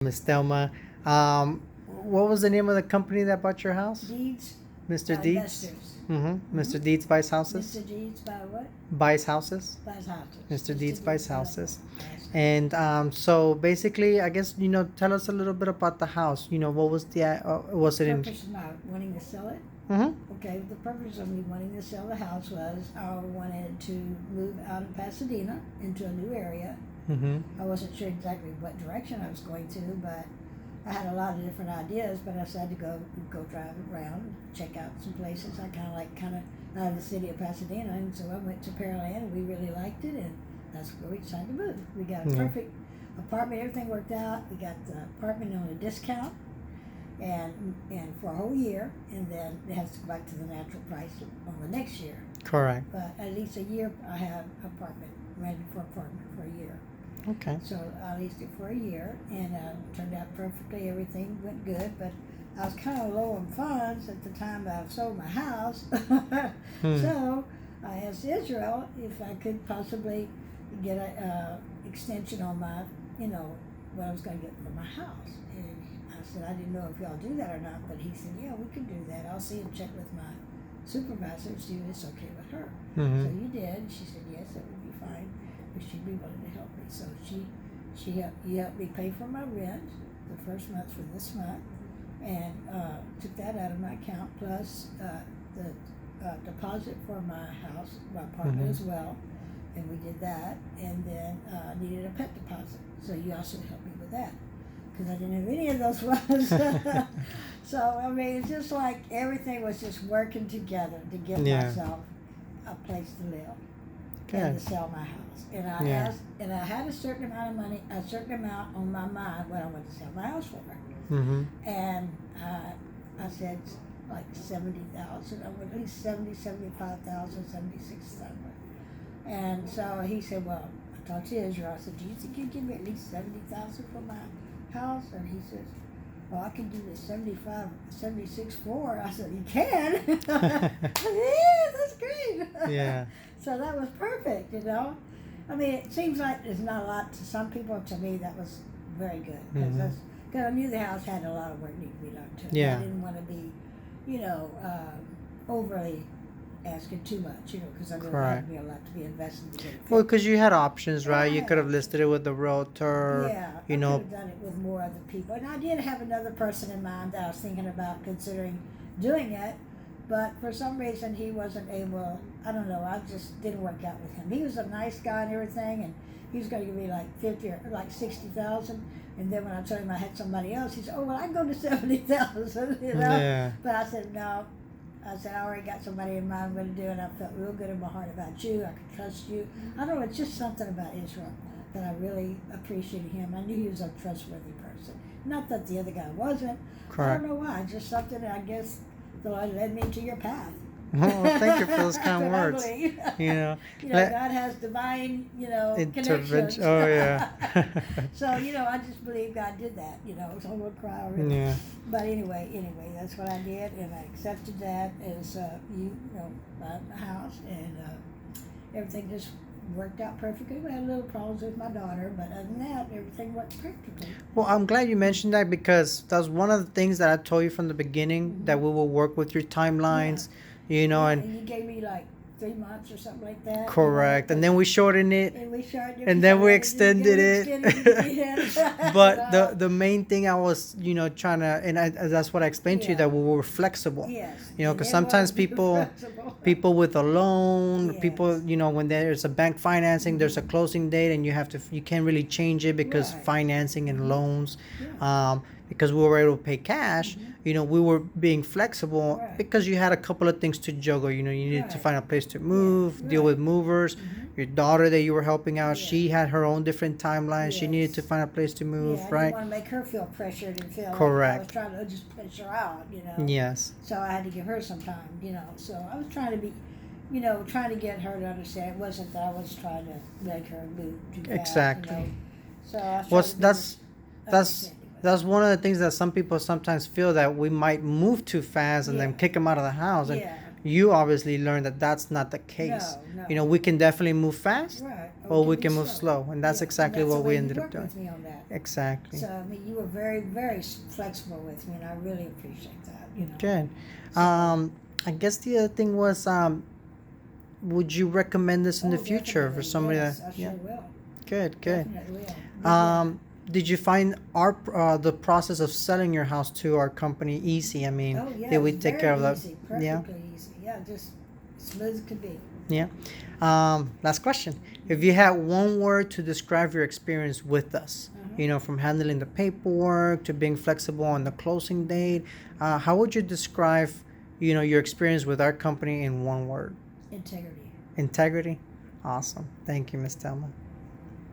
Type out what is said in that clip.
Miss Thelma. Um, what was the name of the company that bought your house? Deeds Mr. by Deeds? investors. Mr. Deeds buys houses? Mr. Deeds by what? Buys houses? Buys houses. Mr. Deeds buys houses. Buys And so basically, I guess, tell us a little bit about the house. What was was it in? purpose of my wanting to sell it? Mm-hmm. Okay, the purpose of me wanting to sell the house was I wanted to move out of Pasadena into a new area. Mm-hmm. I wasn't sure exactly what direction I was going to, but I had a lot of different ideas. But I decided to go drive around, check out some places. I kind of out of the city of Pasadena, and so I went to Pearland, and we really liked it, and that's where we decided to move. We got a perfect apartment. Everything worked out. We got the apartment on a discount, and for a whole year, and then it has to go back to the natural price on the next year. Correct. But at least a year, I have apartment rented for apartment for a year. Okay. So I leased it for a year, and turned out perfectly. Everything went good, but I was kind of low on funds at the time I sold my house. So I asked Israel if I could possibly get a extension on my, what I was going to get for my house. And I said, I didn't know if y'all do that or not, but he said, yeah, we can do that. I'll see and check with my supervisor, see if it's okay with her. Mm-hmm. So you did. She said, yes, that would be fine. She'd be willing to help me. So she helped me pay for my rent the first month for this month, and took that out of my account, plus the deposit for my house, my apartment as well, and we did that. And then needed a pet deposit, so you also helped me with that because I didn't have any of those ones. So I mean, it's just like everything was just working together to give myself a place to live. And to sell my house, and I had a certain amount of money, a certain amount on my mind what I wanted to sell my house for, and I said like 70,000. I would at least 75,000, 76,000. And so he said, well, I talked to Israel. I said, do you think you'd give me at least 70,000 for my house? And he says, well, I can do the 76.4. I said, you can? Yeah, that's great. Yeah. So that was perfect, I mean, it seems like there's not a lot to some people. To me, that was very good. Because I knew the house had a lot of work needed to be done to it. Yeah. I didn't want to be, overly asking too much, because I knew there had to be a lot to be invested to get it. Well, because you had options, right? You could have listed it with the realtor. Yeah, I could have done it with more other people. And I did have another person in mind that I was thinking about considering doing it. But for some reason, he wasn't able. I don't know. I just didn't work out with him. He was a nice guy and everything, and he was going to give me like 50 or like 60,000. And then when I told him I had somebody else, he said, "Oh well, I can go to 70,000." Yeah. But I said no. I said I already got somebody in mind I'm going to do, and I felt real good in my heart about you. I could trust you. I don't know. It's just something about Israel that I really appreciated him. I knew he was a trustworthy person. Not that the other guy wasn't. Correct. I don't know why. Just something. I guess the Lord led me to your path. Well, thank you for those kind words. God has divine, intervention. connections. Oh yeah. So I just believe God did that. So I'm gonna cry already. Yeah. But anyway, that's what I did, and I accepted that as bought my house, and everything just worked out perfectly. We had little problems with my daughter, but other than that, everything worked perfectly. Well, I'm glad you mentioned that because that's one of the things that I told you from the beginning that we will work with your timelines, and you gave me like 3 months or something like that. correct. And then we shortened it. And then we extended it. it. But the main thing I was, trying to, and that's what I explained to you, that we were flexible. Yes. Because sometimes people with a loan, Yes. people, when there's a bank financing, there's a closing date, and you can't really change it because financing and loans, because we were able to pay cash. We were being flexible because you had a couple of things to juggle. You needed to find a place to move, deal with movers. Your daughter that you were helping out, she had her own different timeline. She needed to find a place to move, I right? didn't want to make her feel pressured and feel Correct. like I was trying to just push her out, Yes. So I had to give her some time, So I was trying to be, trying to get her to understand. It wasn't that I was trying to make her move too fast. Exactly. So I was trying to that's one of the things that some people sometimes feel, that we might move too fast and then kick them out of the house. And you obviously learned that that's not the case. No. We can definitely move fast. Right. or we can move slow. And that's exactly that's the what way we you ended up worked doing. with me on that. Exactly. So I mean, you were very, very flexible with me, and I really appreciate that. Good. So, I guess the other thing was, would you recommend this in the future for definitely, somebody yes, that? I Yeah. sure will. Good. Good. Definitely will. Did you find the process of selling your house to our company easy? I mean, Oh yeah, did it we was take care of very that? easy, Yeah. perfectly easy. Yeah, just smooth as could be. Yeah. Last question. If you had one word to describe your experience with us, from handling the paperwork to being flexible on the closing date, how would you describe, your experience with our company in one word? Integrity. Integrity. Awesome. Thank you, Miss Thelma.